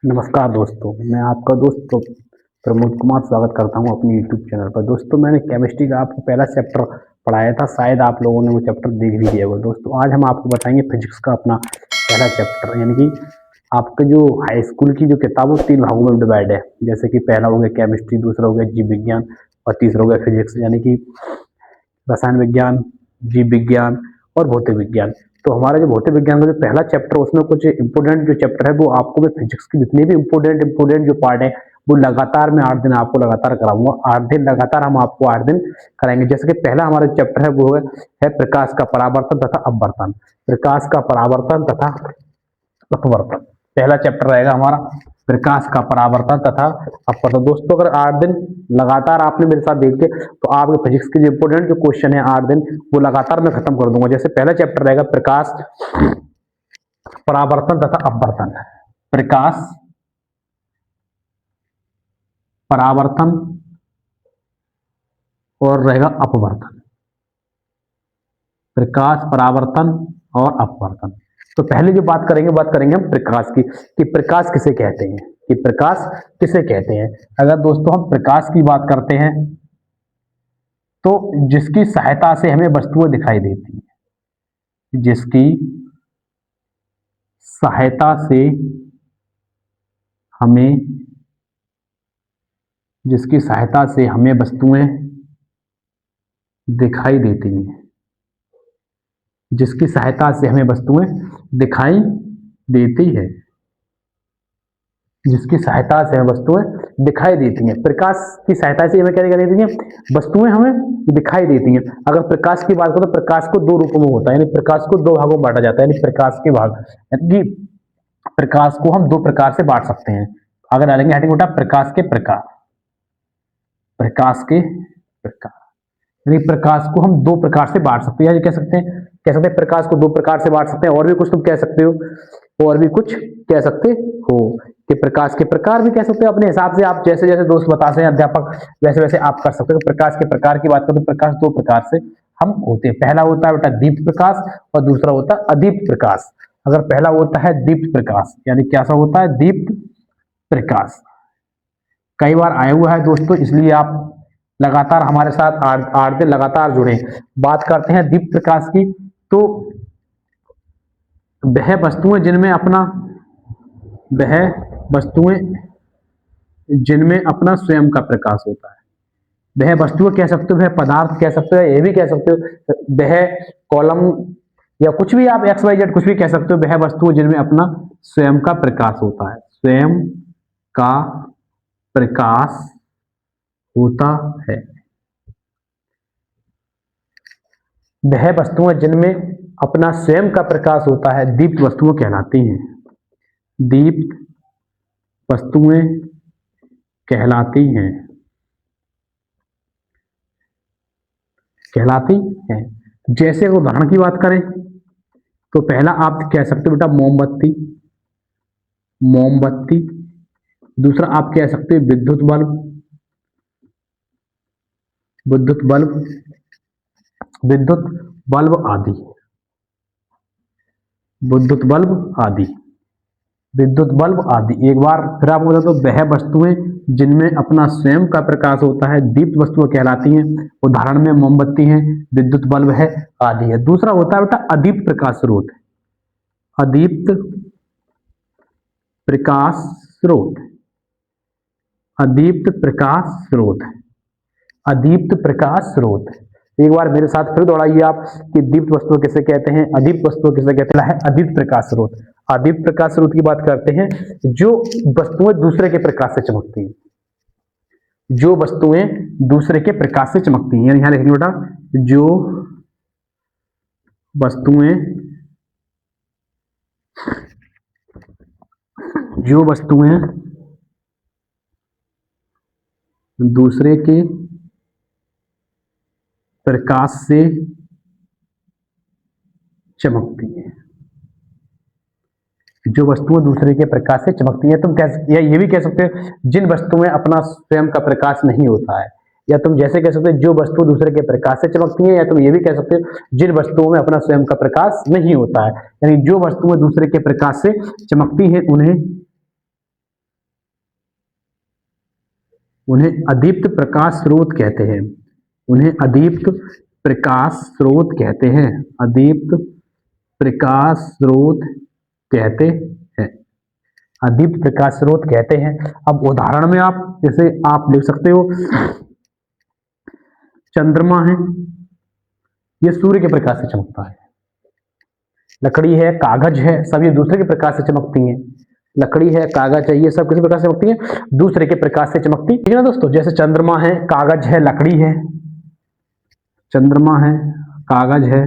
नमस्कार दोस्तों, मैं आपका दोस्त प्रमोद कुमार स्वागत करता हूं अपने यूट्यूब चैनल पर। दोस्तों, मैंने केमिस्ट्री का आपको पहला चैप्टर पढ़ाया था, शायद आप लोगों ने वो चैप्टर देख भी लिया होगा। दोस्तों, आज हम आपको बताएंगे फिजिक्स का अपना पहला चैप्टर, यानी कि आपके जो हाई स्कूल की जो किताब वो 3 भागों में डिवाइड है। जैसे कि पहला हो गया केमिस्ट्री, दूसरा हो गया जीव विज्ञान और तीसरा हो गया फिजिक्स, यानी कि रसायन विज्ञान, जीव विज्ञान और भौतिक विज्ञान। तो हमारा जो भौतिक विज्ञान का जो पहला चैप्टर, उसमें कुछ इंपोर्टेंट जो चैप्टर है वो आपको मैं फिजिक्स के जितने भी इंपोर्टेंट जो पार्ट है वो लगातार मैं 8 दिन आपको लगातार कराऊंगा। 8 दिन लगातार हम आपको 8 दिन कराएंगे। जैसे कि पहला हमारा चैप्टर है वो है प्रकाश का परावर्तन तथा अपवर्तन। प्रकाश का परावर्तन तथा अपवर्तन पहला चैप्टर रहेगा हमारा, प्रकाश का परावर्तन तथा अपवर्तन। दोस्तों, अगर 8 दिन लगातार आपने मेरे साथ देखे तो आपके फिजिक्स के जो इंपोर्टेंट जो क्वेश्चन है 8 दिन वो लगातार मैं खत्म कर दूंगा। जैसे पहला चैप्टर रहेगा प्रकाश परावर्तन तथा अपवर्तन। प्रकाश परावर्तन और रहेगा अपवर्तन। प्रकाश परावर्तन और अपवर्तन। तो पहले जो बात करेंगे हम प्रकाश की, कि प्रकाश किसे कहते हैं, कि प्रकाश किसे कहते हैं। अगर दोस्तों हम प्रकाश की बात करते हैं तो जिसकी सहायता से हमें वस्तुएं दिखाई देती हैं, जिसकी सहायता से हमें वस्तुएं दिखाई देती हैं, जिसकी सहायता से हमें वस्तुएं दिखाई देती है, जिसकी सहायता से हमें वस्तुएं दिखाई देती हैं। प्रकाश की सहायता से हमें क्या दिखाई देती हैं? वस्तुएं हमें दिखाई देती हैं। अगर प्रकाश की बात करें तो प्रकाश को 2 रूपों में होता है, यानी प्रकाश को 2 भागों में बांटा जाता है। यानी प्रकाश के भाग, यानी प्रकाश को हम 2 प्रकार से बांट सकते हैं। अगर डालेंगे हेडिंग उठा प्रकाश के प्रकार, प्रकाश के प्रकार, यानी प्रकाश को हम 2 प्रकार से बांट सकते हैं। यानी कह सकते हैं प्रकाश को 2 प्रकार से बांट सकते हैं। और भी कुछ तुम कह सकते हो, और भी कुछ कह सकते हो कि प्रकाश के प्रकार भी कह सकते हो अपने हिसाब से। आप जैसे जैसे दोस्त बताते हैं अध्यापक, वैसे वैसे आप कर सकते हो। तो प्रकाश के प्रकार की बात करें तो प्रकाश 2 प्रकार से हम होते हैं। पहला होता है बेटा दीप्त प्रकाश और दूसरा होता है अदीप्त प्रकाश। अगर पहला होता है दीप्त प्रकाश, यानी क्या सा होता है? दीप्त प्रकाश। कई बार आया हुआ है दोस्तों, इसलिए आप लगातार हमारे साथ 8 दिन लगातार जुड़े। बात करते हैं दीप्त प्रकाश की, तो वह वस्तुएं जिनमें अपना स्वयं का प्रकाश होता है। वह वस्तुएं कह सकते हो, वह पदार्थ कह सकते हो, ये भी कह सकते हो वह कॉलम या कुछ भी, आप XYZ कुछ भी कह सकते हो। वह वस्तुएं जिनमें अपना स्वयं का प्रकाश होता है, स्वयं का प्रकाश होता है। वह वस्तुएं जिनमें अपना स्वयं का प्रकाश होता है दीप्त वस्तुएं कहलाती हैं। दीप्त वस्तुएं कहलाती हैं। जैसे उदाहरण की बात करें तो पहला आप कह सकते हो बेटा मोमबत्ती। दूसरा आप कह सकते हो विद्युत बल्ब, आदि। एक बार फिर आपको बता दो, वह वस्तुएं जिनमें अपना स्वयं का प्रकाश होता है दीप्त वस्तुएं कहलाती हैं। उदाहरण में मोमबत्ती है, विद्युत बल्ब है, आदि है। दूसरा होता है बेटा अदीप्त प्रकाश स्रोत। अदीप्त प्रकाश स्रोत। एक बार मेरे साथ फिर दोहराइए आप कि दीप्त वस्तुएं किसे कहते हैं, अदीप्त वस्तुएं किसे कहते हैं? अदीप्त प्रकाश स्रोत। अदीप्त प्रकाश स्रोत की बात करते हैं जो वस्तुएं दूसरे के प्रकाश से चमकती हैं, जो वस्तुएं दूसरे के प्रकाश से चमकती हैं। यहां लिखेंगे बेटा जो वस्तुएं दूसरे के प्रकाश से चमकती हैं, जो वस्तुएं दूसरे के प्रकाश से चमकती हैं। तुम ये भी कह सकते हो जिन वस्तुएं अपना स्वयं का प्रकाश नहीं होता है, या तुम जैसे कह सकते हो जो वस्तु दूसरे के प्रकाश से चमकती है, या तुम ये भी कह सकते हो जिन वस्तुओं में अपना स्वयं का प्रकाश नहीं होता है। यानी जो वस्तुएं दूसरे के प्रकाश से चमकती हैं उन्हें उन्हें अदीप्त प्रकाश स्रोत कहते हैं। उन्हें अदीप्त प्रकाश स्रोत कहते हैं। अदीप्त प्रकाश स्रोत कहते हैं। अदीप्त प्रकाश स्रोत कहते हैं। अब उदाहरण में आप जैसे आप लिख सकते हो, चंद्रमा है, ये सूर्य के प्रकाश से चमकता है। लकड़ी है, कागज है, सब ये दूसरे के प्रकाश से चमकती हैं। लकड़ी है, कागज है, ये सब किसी प्रकाश से चमकती है? दूसरे के प्रकाश से चमकती है ना दोस्तों। जैसे चंद्रमा है, कागज है, लकड़ी है, चंद्रमा है, कागज है,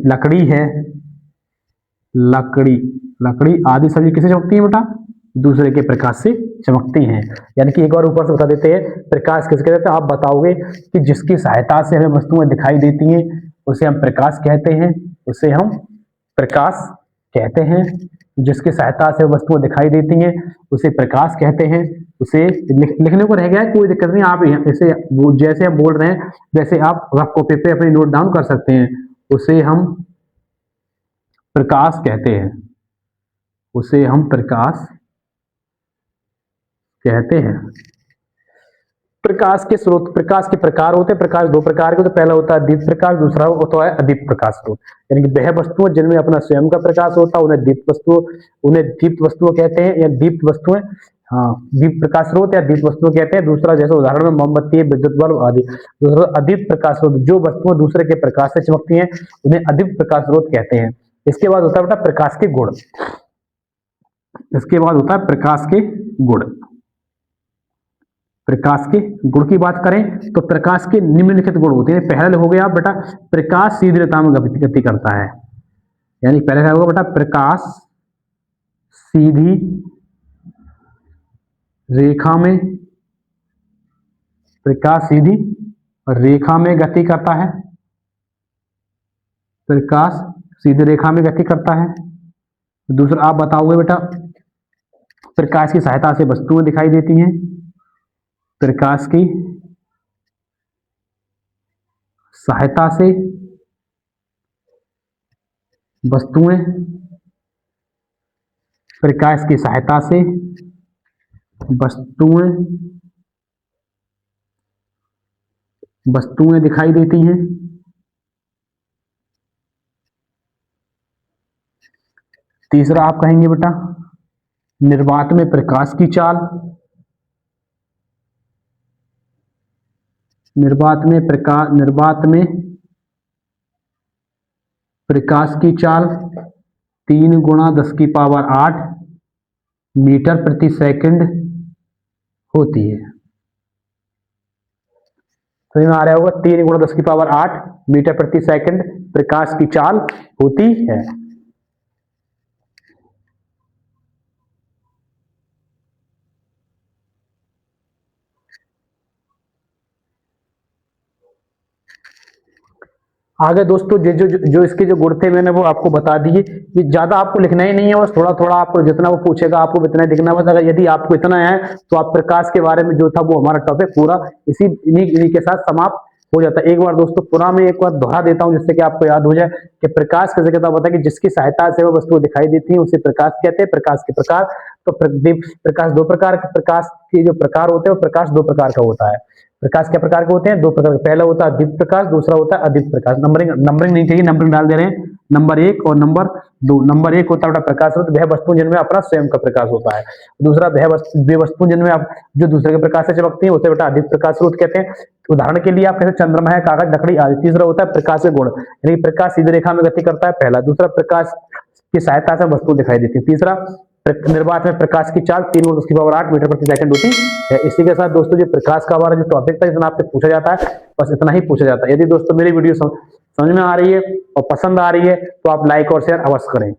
लकड़ी है, लकड़ी आदि सभी किसे चमकती है बेटा? दूसरे के प्रकाश से चमकती हैं। यानी कि एक बार ऊपर से बता देते हैं, प्रकाश किसे कहते हैं? आप बताओगे कि जिसकी सहायता से हमें वस्तुएं दिखाई देती हैं उसे हम प्रकाश कहते हैं। उसे हम प्रकाश कहते हैं। जिसकी सहायता से वस्तुएं दिखाई देती हैं उसे प्रकाश कहते हैं। उसे लिखने को रह गया है, कोई दिक्कत नहीं। आप इसे जैसे हम बोल रहे हैं वैसे आप रफ कॉपी पे अपनी नोट डाउन कर सकते हैं। उसे हम प्रकाश कहते हैं। उसे हम प्रकाश कहते हैं। प्रकाश के स्रोत, प्रकाश के प्रकार होते हैं। प्रकाश दो प्रकार के होते हैं। पहला होता है दीप्त प्रकाश, दूसरा होता है अदीप्त प्रकाश स्रोत। यानी कि वह वस्तुएं जिनमें अपना स्वयं का प्रकाश होता है उन्हें दीप्त वस्तुएं कहते हैं, या दीप्त वस्तुएं, हाँ, दीप्त प्रकाश स्रोत या दीप्त वस्तुएं कहते हैं। दूसरा जैसे उदाहरण में मोमबत्ती है, विद्युत बल्ब आदि। दूसरा अदीप्त प्रकाश स्रोत, जो वस्तुएं दूसरे के प्रकाश से चमकती हैं उन्हें अदीप्त प्रकाश स्रोत कहते हैं। इसके बाद होता है बेटा प्रकाश के गुण। इसके बाद होता है प्रकाश के गुण। प्रकाश के गुण की बात करें तो प्रकाश के निम्नलिखित गुण होते हैं। पहला हो गया बेटा प्रकाश सीधी रेखा में गति करता है। यानी पहले क्या होगा बेटा? प्रकाश सीधी रेखा में, प्रकाश सीधी रेखा में गति करता है। प्रकाश सीधी रेखा में गति करता है। दूसरा आप बताओगे बेटा प्रकाश की सहायता से वस्तुएं दिखाई देती हैं। प्रकाश की सहायता से वस्तुएं, प्रकाश की सहायता से वस्तुएं दिखाई देती हैं। तीसरा आप कहेंगे बेटा निर्वात में प्रकाश की चाल। निर्वात में प्रकाश की चाल 3 गुणा 10 की पावर 8 मीटर प्रति सेकंड होती है। समझ में आ रहा होगा? 3 गुणा 10 की पावर 8 मीटर प्रति सेकंड प्रकाश की चाल होती है। आगे दोस्तों जो इसके जो गुण थे मैंने वो आपको बता दिए। ये ज्यादा आपको लिखना ही नहीं है, बस थोड़ा थोड़ा आपको जितना वो पूछेगा आपको इतना दिखना। बस अगर यदि आपको इतना है तो आप प्रकाश के बारे में जो था वो हमारा टॉपिक पूरा इन्हीं के साथ समाप्त हो जाता है। एक बार दोस्तों पुनः मैं एक बार दोहरा देता हूं जिससे कि आपको याद हो जाए कि प्रकाश कैसे कहता पता है कि जिसकी सहायता से वो वस्तु दिखाई देती है उसे प्रकाश कहते हैं। प्रकाश के प्रकार, तो प्रकाश दो प्रकार के, प्रकाश के जो प्रकार होते हैं वो प्रकाश दो प्रकार का होता है। प्रकाश क्या प्रकार के होते हैं? दो प्रकार के। पहला होता है दीप्त प्रकाश, दूसरा होता है अदीप्त प्रकाश। नंबरिंग नहीं चाहिए, नंबरिंग डाल दे रहे हैं। नंबर 1 और नंबर 2। नंबर 1 होता है बेटा प्रकाश स्रोत, वह वस्तु जिनमें अपना स्वयं का प्रकाश होता है। दूसरा वे वस्तु जिनमें आप जो दूसरे के प्रकाश से चमकती है उसे बेटा अदीप्त प्रकाश स्रोत कहते हैं। उदाहरण के लिए आप कैसे चंद्रमा है, कागज, लकड़ी आदि। तीसरा होता है प्रकाश के गुण, यानी प्रकाश सीधी रेखा में गति करता है, पहला। दूसरा प्रकाश की सहायता से वस्तु दिखाई देती है। तीसरा निर्वात में प्रकाश की चाल 3 गुणा 10 की पावर 8 मीटर प्रति सेकंड होती है। इसी के साथ दोस्तों जो प्रकाश का हमारा जो टॉपिक था इतना आपसे पूछा जाता है, बस इतना ही पूछा जाता है। यदि दोस्तों मेरी वीडियो समझ में आ रही है और पसंद आ रही है तो आप लाइक और शेयर अवश्य करें।